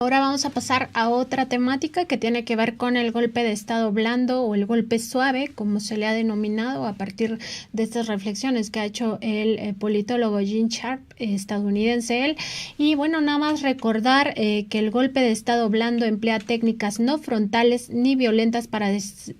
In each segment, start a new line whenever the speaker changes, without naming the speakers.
Ahora vamos a pasar a otra temática que tiene que ver con el golpe de estado blando o el golpe suave, como se le ha denominado a partir de estas reflexiones que ha hecho el politólogo Gene Sharp, estadounidense él. Y bueno, nada más recordar que el golpe de estado blando emplea técnicas no frontales ni violentas para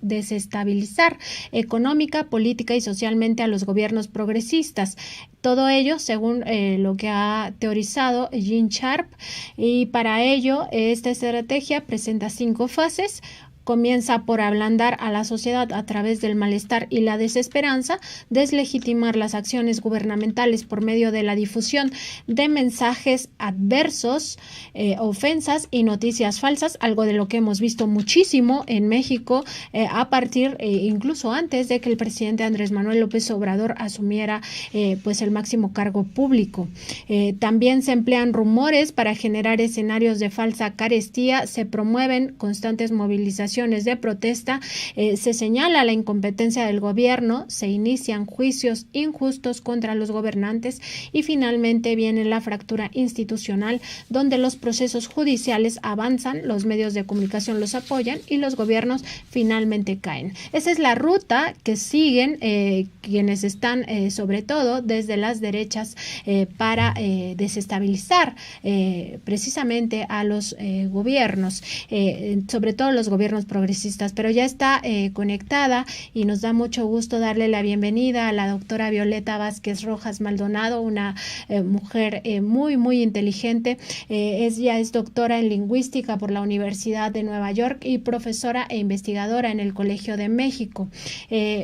desestabilizar económica, política y socialmente a los gobiernos progresistas. Todo ello según lo que ha teorizado Gene Sharp, y para ello esta estrategia presenta 5 fases. Comienza por ablandar a la sociedad a través del malestar y la desesperanza, deslegitimar las acciones gubernamentales por medio de la difusión de mensajes adversos, ofensas y noticias falsas, algo de lo que hemos visto muchísimo en México a partir, incluso antes de que el presidente Andrés Manuel López Obrador asumiera pues el máximo cargo público. También se emplean rumores para generar escenarios de falsa carestía, se promueven constantes movilizaciones de protesta, se señala la incompetencia del gobierno, se inician juicios injustos contra los gobernantes y finalmente viene la fractura institucional, donde los procesos judiciales avanzan, los medios de comunicación los apoyan y los gobiernos finalmente caen. Esa es la ruta que siguen quienes están sobre todo desde las derechas para desestabilizar precisamente a los gobiernos, sobre todo los gobiernos progresistas, pero ya está conectada y nos da mucho gusto darle la bienvenida a la doctora Violeta Vázquez Rojas Maldonado, una mujer muy inteligente. Ella es doctora en lingüística por la Universidad de Nueva York y profesora e investigadora en el Colegio de México.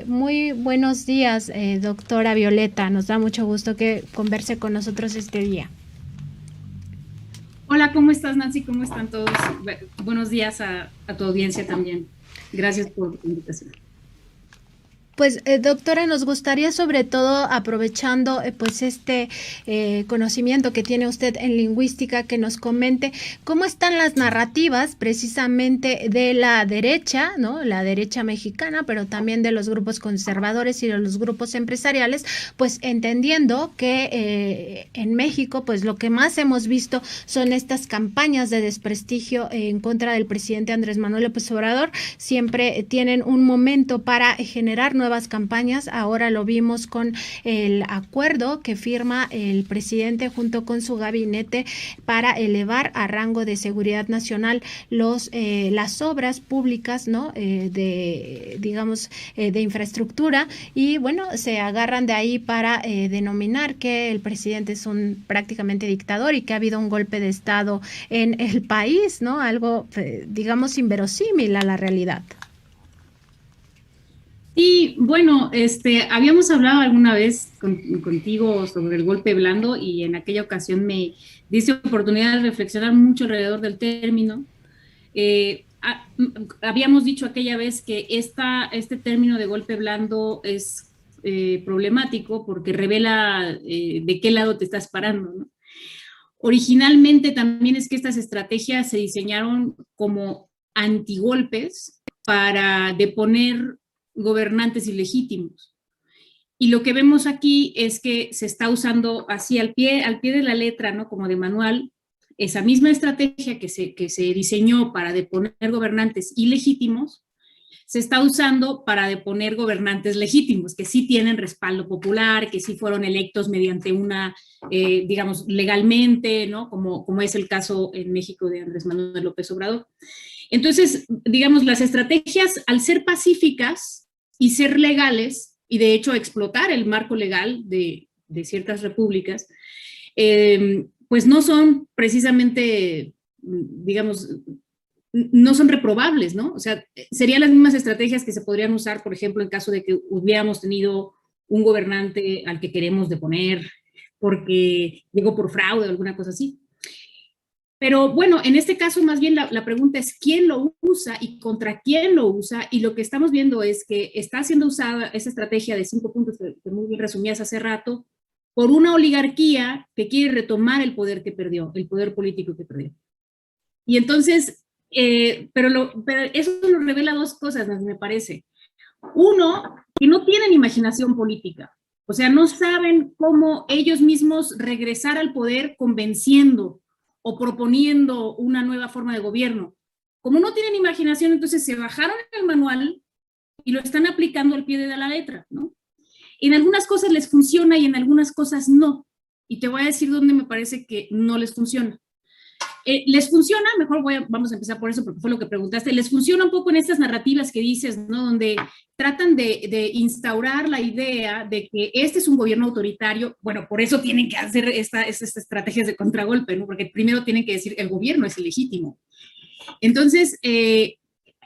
Muy buenos días, doctora Violeta, nos da mucho gusto que converse con nosotros este día.
Hola, ¿cómo estás, Nancy? ¿Cómo están todos? Buenos días a tu audiencia también. Gracias por la invitación.
Pues doctora, nos gustaría sobre todo aprovechando pues este conocimiento que tiene usted en lingüística, que nos comente cómo están las narrativas precisamente de la derecha, ¿no? La derecha mexicana, pero también de los grupos conservadores y de los grupos empresariales, pues entendiendo que en México pues lo que más hemos visto son estas campañas de desprestigio en contra del presidente Andrés Manuel López Obrador. Siempre tienen un momento para generar nuevas campañas. Ahora lo vimos con el acuerdo que firma el presidente junto con su gabinete para elevar a rango de seguridad nacional las obras públicas, ¿no? De infraestructura, y bueno, se agarran de ahí para denominar que el presidente es un prácticamente dictador y que ha habido un golpe de estado en el país, ¿no? Algo digamos inverosímil a la realidad.
Y bueno, habíamos hablado alguna vez contigo sobre el golpe blando y en aquella ocasión me diste oportunidad de reflexionar mucho alrededor del término. Habíamos dicho aquella vez que este término de golpe blando es problemático porque revela de qué lado te estás parando, ¿no? Originalmente también es que estas estrategias se diseñaron como antigolpes para deponer gobernantes ilegítimos. Y lo que vemos aquí es que se está usando así al pie de la letra, ¿no? Como de manual, esa misma estrategia que se diseñó para deponer gobernantes ilegítimos, se está usando para deponer gobernantes legítimos, que sí tienen respaldo popular, que sí fueron electos mediante digamos, legalmente, ¿no? Como es el caso en México de Andrés Manuel López Obrador. Entonces, digamos, las estrategias, al ser pacíficas y ser legales, y de hecho explotar el marco legal de ciertas repúblicas, pues no son precisamente, digamos, no son reprobables, ¿no? O sea, serían las mismas estrategias que se podrían usar, por ejemplo, en caso de que hubiéramos tenido un gobernante al que queremos deponer porque llegó por fraude o alguna cosa así. Pero bueno, en este caso más bien la pregunta es quién lo usa y contra quién lo usa, y lo que estamos viendo es que está siendo usada esa estrategia de 5 puntos que muy bien resumías hace rato, por una oligarquía que quiere retomar el poder que perdió, el poder político que perdió. Y entonces, pero eso nos revela dos cosas, me parece. Uno, que no tienen imaginación política, o sea, no saben cómo ellos mismos regresar al poder convenciendo o proponiendo una nueva forma de gobierno. Como no tienen imaginación, entonces se bajaron el manual y lo están aplicando al pie de la letra, ¿no? En algunas cosas les funciona y en algunas cosas no. Y te voy a decir dónde me parece que no les funciona. ¿Les funciona? Mejor vamos a empezar por eso porque fue lo que preguntaste. ¿Les funciona un poco en estas narrativas que dices, ¿no? Donde tratan de instaurar la idea de que este es un gobierno autoritario? Bueno, por eso tienen que hacer estas estrategias de contragolpe, ¿no? Porque primero tienen que decir el gobierno es ilegítimo. Entonces,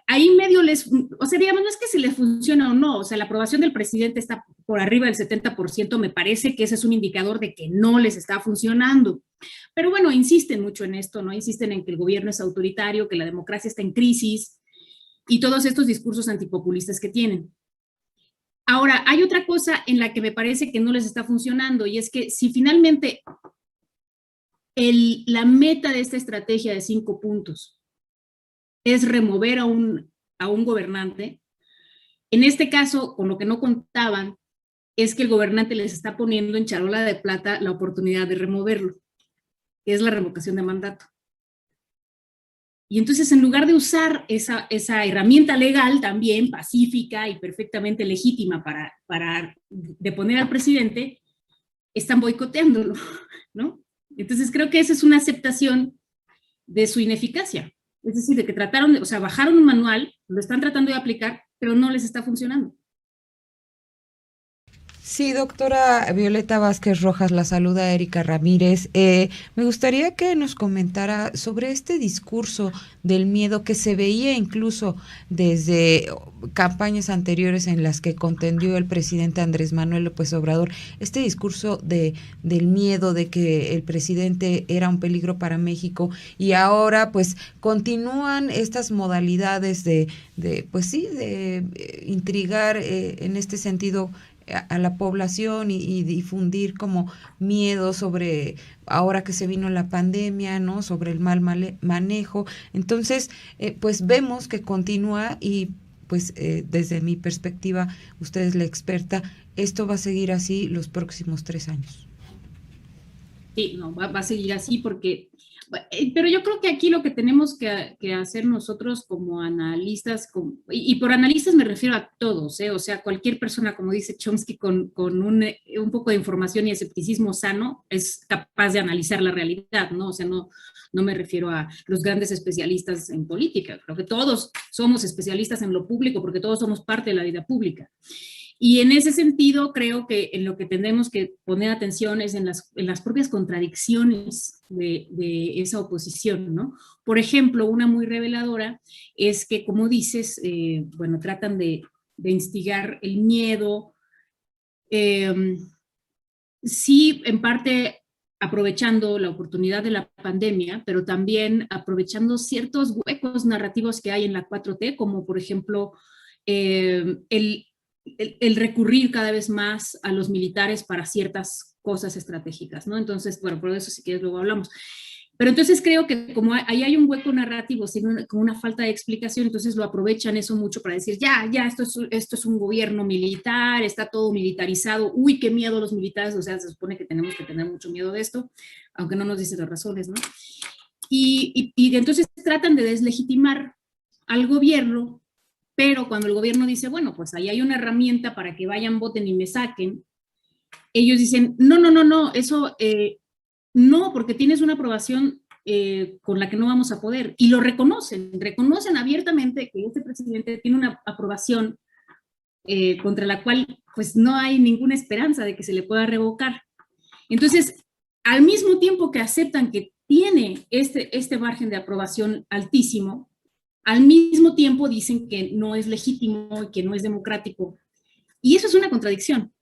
ahí medio o sea, digamos, no es que se les funciona o no, o sea, la aprobación del presidente está por arriba del 70%, me parece que ese es un indicador de que no les está funcionando. Pero bueno, insisten mucho en esto, ¿no? Insisten en que el gobierno es autoritario, que la democracia está en crisis y todos estos discursos antipopulistas que tienen. Ahora, hay otra cosa en la que me parece que no les está funcionando y es que si finalmente la meta de esta estrategia de 5 puntos es remover a un gobernante, en este caso, con lo que no contaban, es que el gobernante les está poniendo en charola de plata la oportunidad de removerlo, que es la revocación de mandato. Y entonces, en lugar de usar esa herramienta legal también pacífica y perfectamente legítima para deponer al presidente, están boicoteándolo, ¿no? Entonces, creo que esa es una aceptación de su ineficacia. Es decir, de que trataron, o sea, bajaron un manual, lo están tratando de aplicar, pero no les está funcionando.
Sí, doctora Violeta Vázquez Rojas, la saluda Erika Ramírez. Me gustaría que nos comentara sobre este discurso del miedo que se veía incluso desde campañas anteriores en las que contendió el presidente Andrés Manuel López Obrador, este discurso del miedo de que el presidente era un peligro para México, y ahora pues continúan estas modalidades de intrigar en este sentido a la población y difundir como miedo sobre ahora que se vino la pandemia, ¿no? Sobre el mal manejo. Entonces, pues vemos que continúa y pues desde mi perspectiva, usted es la experta, esto va a seguir así los próximos 3 años.
Sí, no, va a seguir así porque, pero yo creo que aquí lo que tenemos que hacer nosotros como analistas, y por analistas me refiero a todos, o sea, cualquier persona, como dice Chomsky, con un poco de información y escepticismo sano, es capaz de analizar la realidad, ¿no? O sea, no me refiero a los grandes especialistas en política, creo que todos somos especialistas en lo público porque todos somos parte de la vida pública. Y en ese sentido, creo que en lo que tendremos que poner atención es en las propias contradicciones de esa oposición, ¿no? Por ejemplo, una muy reveladora es que, como dices, bueno, tratan de instigar el miedo, sí, en parte aprovechando la oportunidad de la pandemia, pero también aprovechando ciertos huecos narrativos que hay en la 4T, como por ejemplo el recurrir cada vez más a los militares para ciertas cosas estratégicas, ¿no? Entonces, bueno, por eso si quieres luego hablamos. Pero entonces creo que como ahí hay un hueco narrativo, con una falta de explicación, entonces lo aprovechan eso mucho para decir, ya, esto es un gobierno militar, está todo militarizado, uy, qué miedo a los militares, o sea, se supone que tenemos que tener mucho miedo de esto, aunque no nos dicen las razones, ¿no? Y entonces tratan de deslegitimar al gobierno, pero cuando el gobierno dice, bueno, pues ahí hay una herramienta para que vayan, voten y me saquen, ellos dicen, no, eso no, porque tienes una aprobación con la que no vamos a poder. Y lo reconocen abiertamente que este presidente tiene una aprobación contra la cual pues no hay ninguna esperanza de que se le pueda revocar. Entonces, al mismo tiempo que aceptan que tiene este margen de aprobación altísimo, al mismo tiempo dicen que no es legítimo y que no es democrático. Y eso es una contradicción.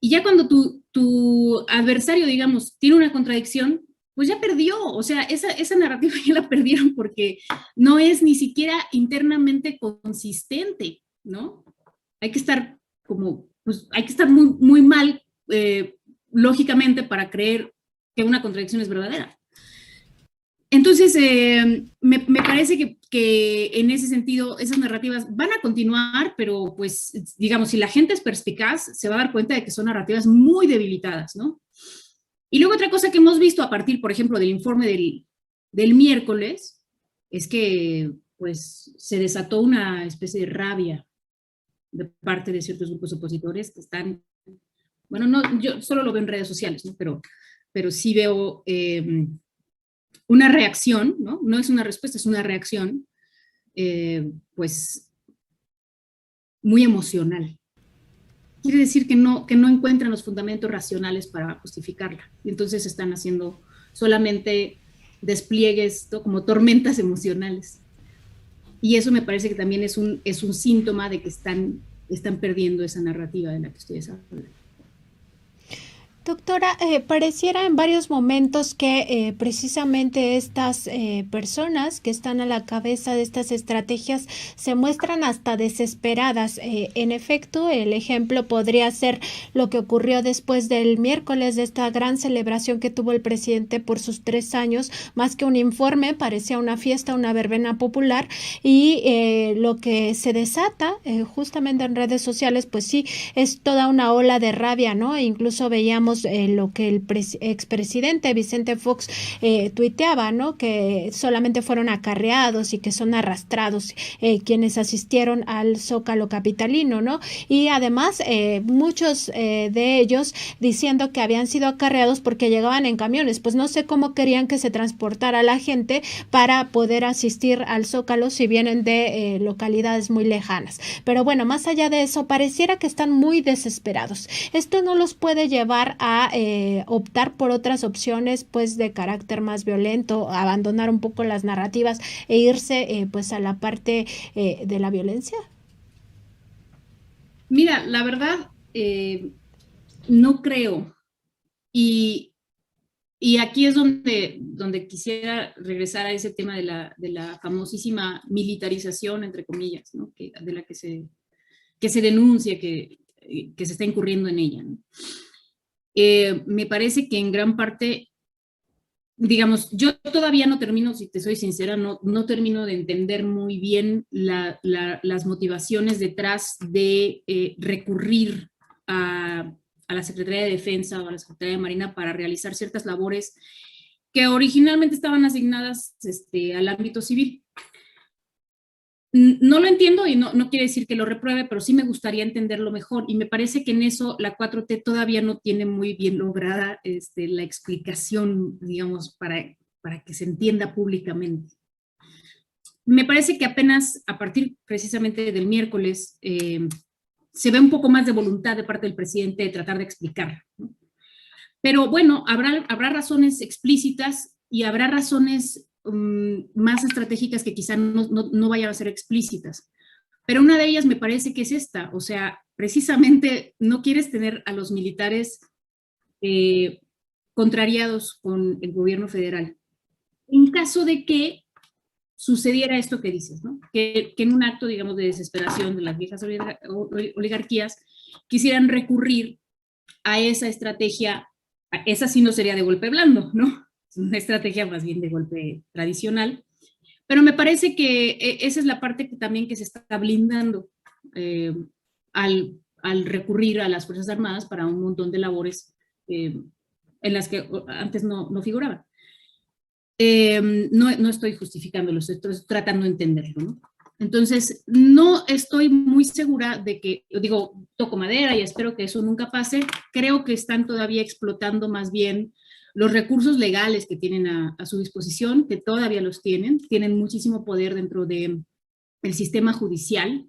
Y ya cuando tu adversario, digamos, tiene una contradicción, pues ya perdió. O sea, esa narrativa ya la perdieron porque no es ni siquiera internamente consistente, ¿no? Hay que estar hay que estar muy, muy mal, lógicamente, para creer que una contradicción es verdadera. Entonces, me parece que en ese sentido esas narrativas van a continuar, pero pues, digamos, si la gente es perspicaz, se va a dar cuenta de que son narrativas muy debilitadas, ¿no? Y luego otra cosa que hemos visto a partir, por ejemplo, del informe del miércoles es que pues se desató una especie de rabia de parte de ciertos grupos opositores que están, bueno, no, yo solo lo veo en redes sociales, ¿no? Pero sí veo una reacción, ¿no? No es una respuesta, es una reacción, pues muy emocional. Quiere decir que no encuentran los fundamentos racionales para justificarla. Y entonces están haciendo solamente despliegues, ¿no? Como tormentas emocionales. Y eso me parece que también es un síntoma de que están perdiendo esa narrativa de la que ustedes hablan.
Doctora, pareciera en varios momentos que precisamente estas personas que están a la cabeza de estas estrategias se muestran hasta desesperadas. En efecto, el ejemplo podría ser lo que ocurrió después del miércoles de esta gran celebración que tuvo el presidente por sus 3 años, más que un informe, parecía una fiesta, una verbena popular, y lo que se desata justamente en redes sociales, pues sí, es toda una ola de rabia, ¿no? E incluso veíamos lo que el expresidente Vicente Fox tuiteaba, ¿no? Que solamente fueron acarreados y que son arrastrados quienes asistieron al Zócalo capitalino, ¿no? Y además muchos de ellos diciendo que habían sido acarreados porque llegaban en camiones. Pues no sé cómo querían que se transportara la gente para poder asistir al Zócalo si vienen de localidades muy lejanas. Pero bueno, más allá de eso, pareciera que están muy desesperados. Esto no los puede llevar a optar por otras opciones pues de carácter más violento, abandonar un poco las narrativas e irse pues a la parte de la violencia.
Mira, la verdad no creo, y aquí es donde quisiera regresar a ese tema de la famosísima militarización, entre comillas, ¿no? De la que se denuncia que se está incurriendo en ella, ¿no? Me parece que en gran parte, digamos, yo todavía no termino, si te soy sincera, no termino de entender muy bien las motivaciones detrás de recurrir a la Secretaría de Defensa o a la Secretaría de Marina para realizar ciertas labores que originalmente estaban asignadas al ámbito civil. No lo entiendo y no quiere decir que lo repruebe, pero sí me gustaría entenderlo mejor, y me parece que en eso la 4T todavía no tiene muy bien lograda la explicación, digamos, para que se entienda públicamente. Me parece que apenas a partir precisamente del miércoles se ve un poco más de voluntad de parte del presidente de tratar de explicar, ¿no? Pero bueno, habrá razones explícitas y habrá razones más estratégicas que quizá no vayan a ser explícitas. Pero una de ellas me parece que es esta, o sea, precisamente no quieres tener a los militares contrariados con el gobierno federal. En caso de que sucediera esto que dices, ¿no? Que en un acto, digamos, de desesperación de las viejas oligarquías quisieran recurrir a esa estrategia, esa sí no sería de golpe blando, ¿no? Es una estrategia más bien de golpe tradicional, pero me parece que esa es la parte que también que se está blindando al recurrir a las Fuerzas Armadas para un montón de labores en las que antes no figuraban. No estoy justificándolo, estoy tratando de entenderlo, ¿no? Entonces, no estoy muy segura de que, digo, toco madera y espero que eso nunca pase. Creo que están todavía explotando más bien los recursos legales que tienen a su disposición, que todavía los tienen muchísimo poder dentro del sistema judicial,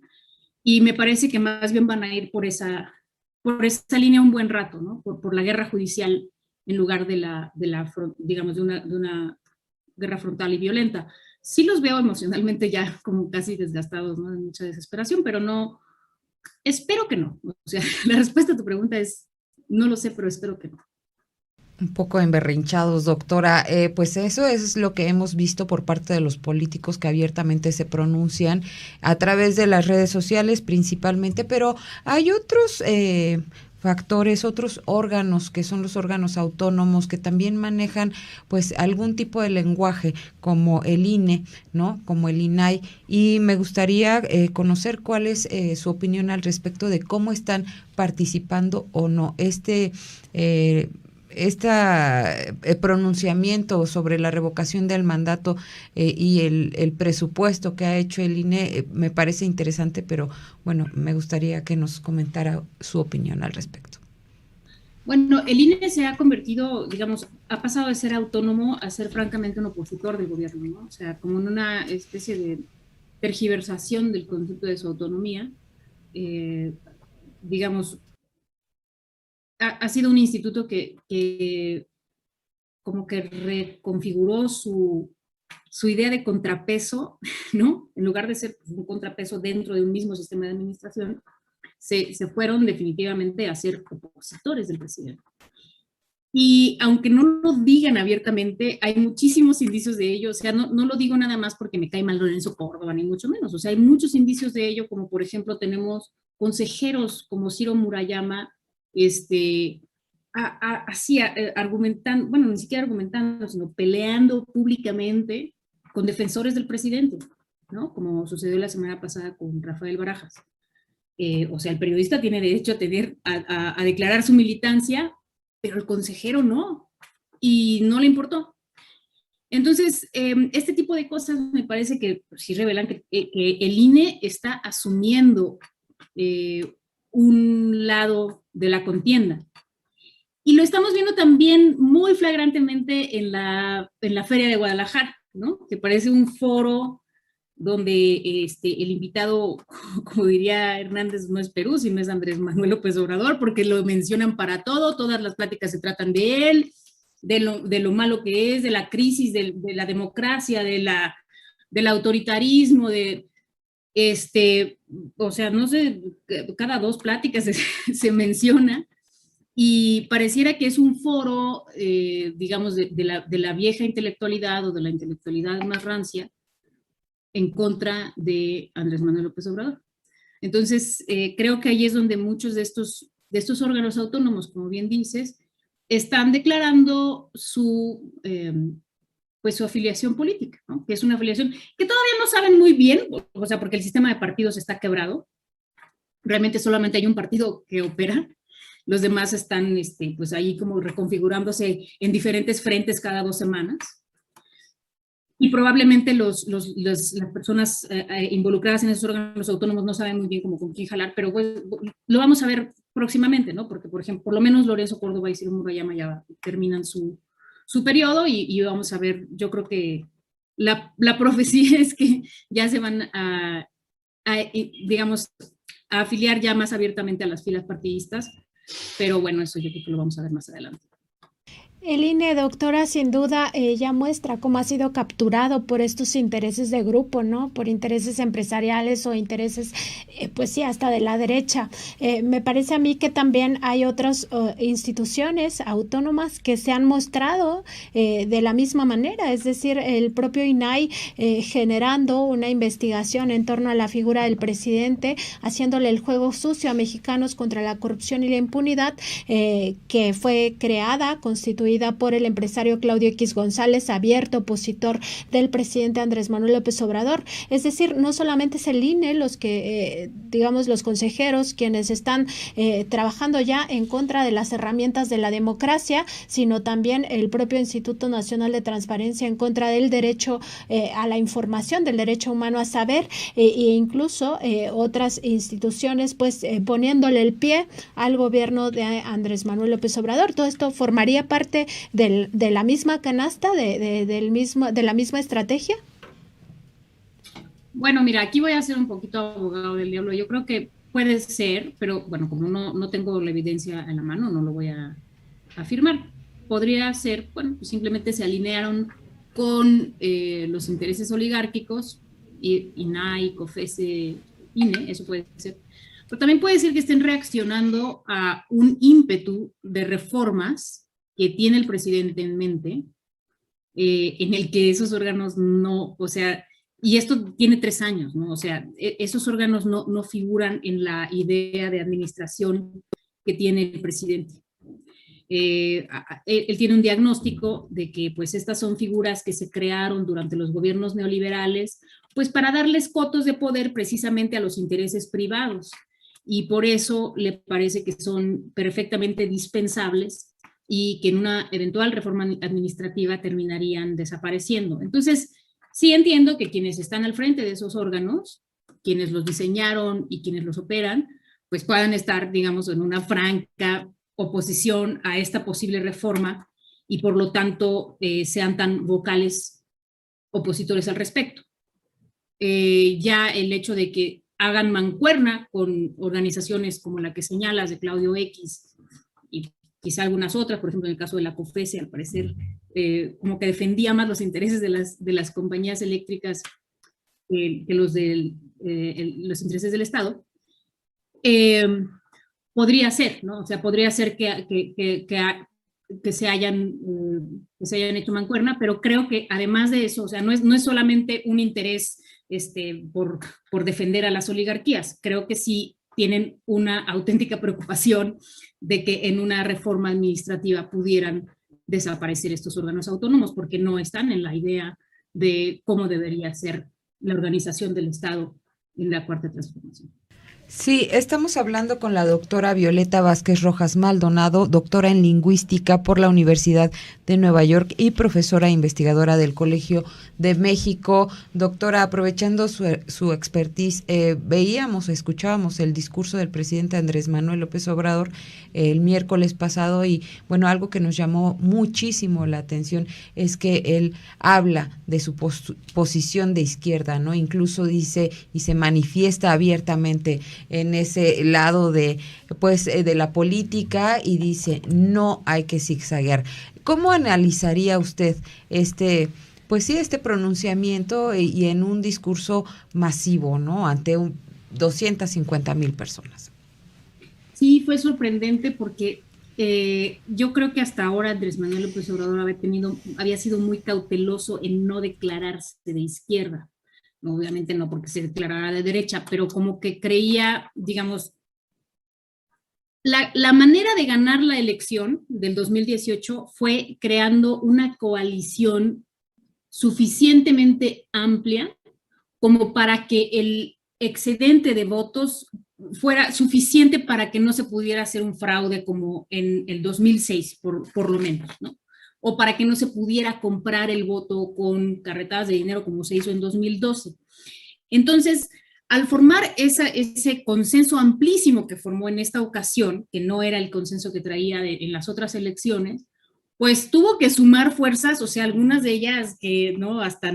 y me parece que más bien van a ir por esa línea un buen rato, ¿no? Por la guerra judicial en lugar digamos, de una guerra frontal y violenta. Sí los veo emocionalmente ya como casi desgastados, ¿no? De mucha desesperación, pero no, espero que no. O sea, la respuesta a tu pregunta es, no lo sé, pero espero que no.
Un poco emberrinchados, doctora. Pues eso es lo que hemos visto por parte de los políticos que abiertamente se pronuncian a través de las redes sociales principalmente, pero hay otros factores, otros órganos que son los órganos autónomos que también manejan pues algún tipo de lenguaje como el INE, ¿no? Como el INAI, y me gustaría conocer cuál es su opinión al respecto de cómo están participando o no pronunciamiento sobre la revocación del mandato y el presupuesto que ha hecho el INE me parece interesante, pero bueno, me gustaría que nos comentara su opinión al respecto.
Bueno, el INE se ha convertido, digamos, ha pasado de ser autónomo a ser francamente un opositor del gobierno, ¿no? O sea, como en una especie de tergiversación del concepto de su autonomía. Digamos, ha sido un instituto que como que reconfiguró su idea de contrapeso, ¿no? En lugar de ser un contrapeso dentro de un mismo sistema de administración, se fueron definitivamente a ser opositores del presidente. Y aunque no lo digan abiertamente, hay muchísimos indicios de ello. O sea, no lo digo nada más porque me cae mal Lorenzo Córdoba, ni mucho menos. O sea, hay muchos indicios de ello, como por ejemplo tenemos consejeros como Ciro Murayama, así argumentando, bueno, ni siquiera argumentando, sino peleando públicamente con defensores del presidente, ¿no? Como sucedió la semana pasada con Rafael Barajas. O sea, el periodista tiene derecho a declarar su militancia, pero el consejero no, y no le importó. Entonces, este tipo de cosas me parece que sí revelan que el INE está asumiendo un lado de la contienda. Y lo estamos viendo también muy flagrantemente en la Feria de Guadalajara, ¿no? Que parece un foro donde el invitado, como diría Hernández, no es Perú, sino es Andrés Manuel López Obrador, porque lo mencionan para todo, todas las pláticas se tratan de él, de lo malo que es, de la crisis de la democracia, del autoritarismo, o sea, no sé, cada dos pláticas se menciona, y pareciera que es un foro, digamos, de la vieja intelectualidad o de la intelectualidad más rancia, en contra de Andrés Manuel López Obrador. Entonces, creo que ahí es donde muchos de estos órganos autónomos, como bien dices, están declarando pues su afiliación política, ¿no? Que es una afiliación que todavía no saben muy bien, o sea, porque el sistema de partidos está quebrado. Realmente solamente hay un partido que opera. Los demás están pues ahí como reconfigurándose en diferentes frentes cada 2 semanas. Y probablemente las personas involucradas en esos órganos autónomos no saben muy bien cómo con quién jalar, pero pues, lo vamos a ver próximamente, ¿no? Porque, por ejemplo, por lo menos Lorenzo Córdoba y Ciro Murayama ya terminan su periodo y vamos a ver, yo creo que la profecía es que ya se van digamos, a afiliar ya más abiertamente a las filas partidistas, pero bueno, eso yo creo que lo vamos a ver más adelante.
El INE, doctora, sin duda ya muestra cómo ha sido capturado por estos intereses de grupo, ¿no? Por intereses empresariales o intereses, pues sí, hasta de la derecha. Me parece a mí que también hay otras instituciones autónomas que se han mostrado de la misma manera, es decir, el propio INAI generando una investigación en torno a la figura del presidente, haciéndole el juego sucio a mexicanos contra la corrupción y la impunidad, que fue creada, constituida por el empresario Claudio X González, abierto opositor del presidente Andrés Manuel López Obrador. Es decir, no solamente es el INE los que, digamos, los consejeros quienes están trabajando ya en contra de las herramientas de la democracia, sino también el propio Instituto Nacional de Transparencia en contra del derecho a la información, del derecho humano a saber, e incluso otras instituciones, pues poniéndole el pie al gobierno de Andrés Manuel López Obrador. Todo esto formaría parte de la misma canasta, de la misma estrategia.
Bueno, mira, aquí voy a ser un poquito abogado del diablo. Yo creo que puede ser, pero bueno, como no tengo la evidencia en la mano, no lo voy a afirmar. Podría ser, bueno, pues simplemente se alinearon con los intereses oligárquicos, INAI, COFESE, INE, eso puede ser. Pero también puede ser que estén reaccionando a un ímpetu de reformas que tiene el presidente en mente, en el que esos órganos no, o sea, y esto tiene 3 años, ¿no? O sea, esos órganos no figuran en la idea de administración que tiene el presidente. Él tiene un diagnóstico de que pues estas son figuras que se crearon durante los gobiernos neoliberales, pues para darles cotos de poder precisamente a los intereses privados, y por eso le parece que son perfectamente dispensables y que en una eventual reforma administrativa terminarían desapareciendo. Entonces, sí entiendo que quienes están al frente de esos órganos, quienes los diseñaron y quienes los operan, pues puedan estar, digamos, en una franca oposición a esta posible reforma y por lo tanto sean tan vocales opositores al respecto. Ya el hecho de que hagan mancuerna con organizaciones como la que señalas de Claudio X y quizá algunas otras, por ejemplo en el caso de la COFESE, al parecer como que defendía más los intereses de las compañías eléctricas que los de los intereses del Estado, podría ser, ¿no? O sea, podría ser que se hayan hecho mancuerna, pero creo que además de eso, o sea, no es solamente un interés por defender a las oligarquías, creo que sí tienen una auténtica preocupación de que en una reforma administrativa pudieran desaparecer estos órganos autónomos, porque no están en la idea de cómo debería ser la organización del Estado en la Cuarta Transformación.
Sí, estamos hablando con la doctora Violeta Vázquez Rojas Maldonado, doctora en lingüística por la Universidad de Nueva York y profesora investigadora del Colegio de México. Doctora, aprovechando su expertise, escuchábamos el discurso del presidente Andrés Manuel López Obrador el miércoles pasado y bueno, algo que nos llamó muchísimo la atención es que él habla de su posición de izquierda, ¿no? Incluso dice y se manifiesta abiertamente en ese lado de la política y dice no hay que zigzaguear. ¿Cómo analizaría usted este pronunciamiento y en un discurso masivo, ¿no? Ante 250,000 personas?
Sí, fue sorprendente porque yo creo que hasta ahora Andrés Manuel López Obrador había sido muy cauteloso en no declararse de izquierda. Obviamente no porque se declarara de derecha, pero como que creía, digamos, la manera de ganar la elección del 2018 fue creando una coalición suficientemente amplia como para que el excedente de votos fuera suficiente para que no se pudiera hacer un fraude como en el 2006, por lo menos, ¿no? O para que no se pudiera comprar el voto con carretadas de dinero como se hizo en 2012. Entonces, al formar ese consenso amplísimo que formó en esta ocasión, que no era el consenso que traía en las otras elecciones, pues tuvo que sumar fuerzas, o sea, algunas de ellas que, ¿no? Hasta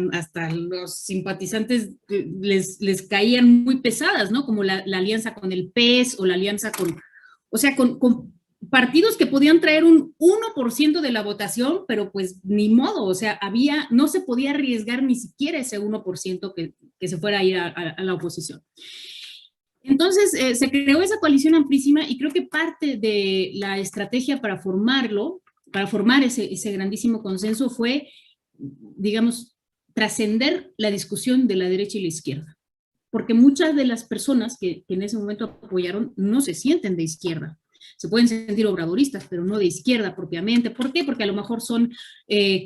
los simpatizantes les caían muy pesadas, ¿no? Como la alianza con el PES o la alianza con partidos que podían traer un 1% de la votación, pero pues ni modo, o sea, no se podía arriesgar ni siquiera ese 1% que se fuera a ir a la oposición. Entonces, se creó esa coalición amplísima y creo que parte de la estrategia para formar ese grandísimo consenso fue, digamos, trascender la discusión de la derecha y la izquierda. Porque muchas de las personas que en ese momento apoyaron no se sienten de izquierda. Se pueden sentir obradoristas, pero no de izquierda propiamente. ¿Por qué? Porque a lo mejor son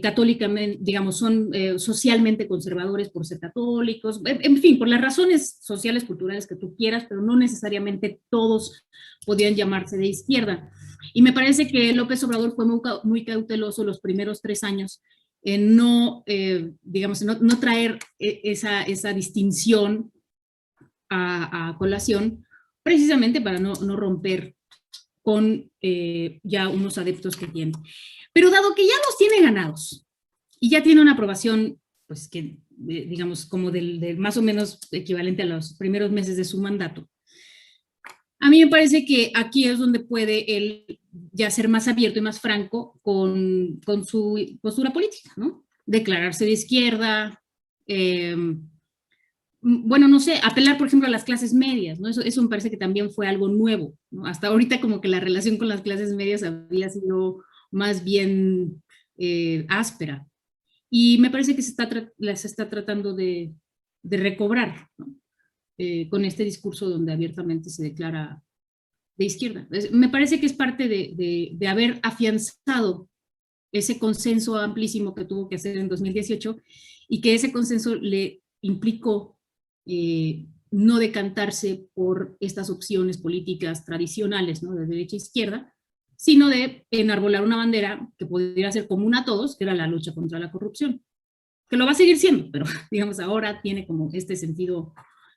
católicamente, digamos, son socialmente conservadores por ser católicos, en fin, por las razones sociales, culturales que tú quieras, pero no necesariamente todos podían llamarse de izquierda. Y me parece que López Obrador fue muy cauteloso los primeros 3 años en no traer esa distinción a colación, precisamente para no romper con ya unos adeptos que tiene. Pero dado que ya los tiene ganados y ya tiene una aprobación, pues que digamos como del más o menos equivalente a los primeros meses de su mandato, a mí me parece que aquí es donde puede él ya ser más abierto y más franco con su postura política, ¿no? Declararse de izquierda, bueno, no sé, apelar, por ejemplo, a las clases medias, ¿no? Eso me parece que también fue algo nuevo, ¿no? Hasta ahorita como que la relación con las clases medias había sido más bien áspera. Y me parece que se está tratando de recobrar, ¿no? Con este discurso donde abiertamente se declara de izquierda. Me parece que es parte de haber afianzado ese consenso amplísimo que tuvo que hacer en 2018 y que ese consenso le implicó no decantarse por estas opciones políticas tradicionales, ¿no? De derecha e izquierda, sino de enarbolar una bandera que pudiera ser común a todos, que era la lucha contra la corrupción, que lo va a seguir siendo, pero digamos ahora tiene como este sentido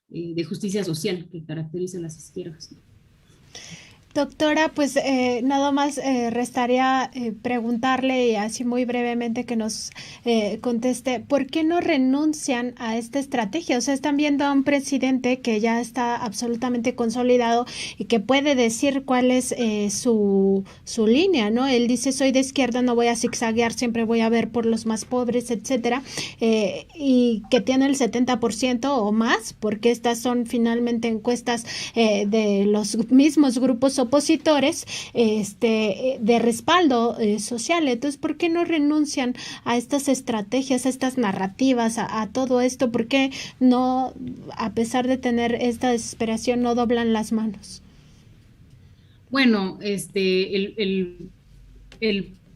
de justicia social que caracteriza a las izquierdas.
Doctora, pues nada más restaría preguntarle, y así muy brevemente que nos conteste, ¿por qué no renuncian a esta estrategia? O sea, están viendo a un presidente que ya está absolutamente consolidado y que puede decir cuál es su línea, ¿no? Él dice, soy de izquierda, no voy a zigzaguear, siempre voy a ver por los más pobres, etcétera, y que tiene el 70% o más, porque estas son finalmente encuestas de los mismos grupos opositores de respaldo social. Entonces, ¿por qué no renuncian a estas estrategias, a estas narrativas, a todo esto? ¿Por qué no, a pesar de tener esta desesperación, no doblan las manos?
Bueno, el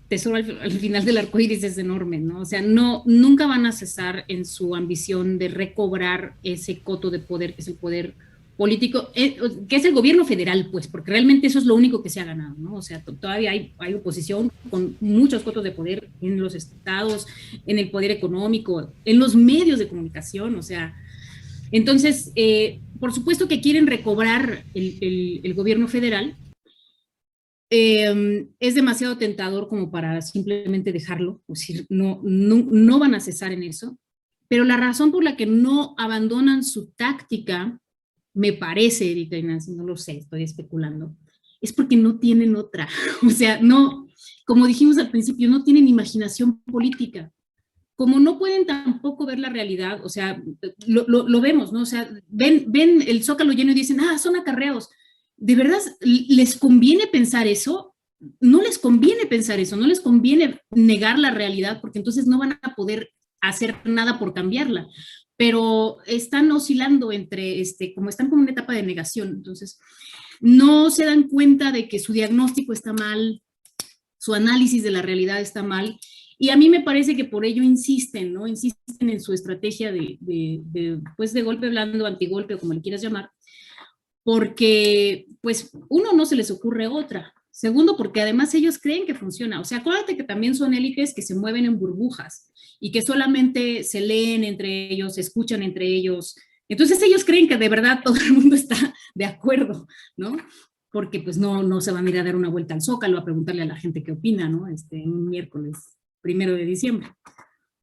tesoro al final del arco iris es enorme, ¿no? O sea, nunca van a cesar en su ambición de recobrar ese coto de poder, que es el poder político, que es el gobierno federal, pues, porque realmente eso es lo único que se ha ganado, ¿no? O sea, todavía hay oposición con muchos cotos de poder en los estados, en el poder económico, en los medios de comunicación, o sea, entonces, por supuesto que quieren recobrar el gobierno federal. Es demasiado tentador como para simplemente dejarlo, es decir, no van a cesar en eso, pero la razón por la que no abandonan su táctica, me parece, Erika y Nancy, no lo sé, estoy especulando, es porque no tienen otra. O sea, no, como dijimos al principio, no tienen imaginación política. Como no pueden tampoco ver la realidad, o sea, lo vemos, ¿no? O sea, ven el Zócalo lleno y dicen, son acarreados. ¿De verdad les conviene pensar eso? No les conviene pensar eso, no les conviene negar la realidad, porque entonces no van a poder hacer nada por cambiarla. Pero están oscilando entre, como están como en una etapa de negación, entonces no se dan cuenta de que su diagnóstico está mal, su análisis de la realidad está mal, y a mí me parece que por ello insisten, ¿no? Insisten en su estrategia pues de golpe blando, antigolpe, o como le quieras llamar, porque, pues, uno, no se les ocurre otra. Segundo, porque además ellos creen que funciona. O sea, acuérdate que también son élites que se mueven en burbujas y que solamente se leen entre ellos, se escuchan entre ellos. Entonces ellos creen que de verdad todo el mundo está de acuerdo, ¿no? Porque pues no se van a ir a dar una vuelta al Zócalo a preguntarle a la gente qué opina, ¿no? Un miércoles 1 de diciembre.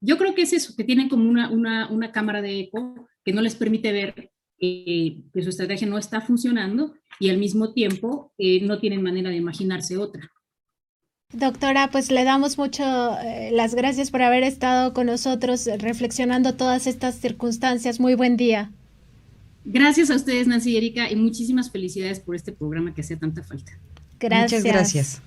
Yo creo que es eso, que tienen como una cámara de eco que no les permite ver que su estrategia no está funcionando y al mismo tiempo no tienen manera de imaginarse otra.
Doctora, pues le damos mucho las gracias por haber estado con nosotros reflexionando todas estas circunstancias. Muy buen día.
Gracias a ustedes, Nancy y Erika, y muchísimas felicidades por este programa que hacía tanta falta.
Gracias. Muchas gracias.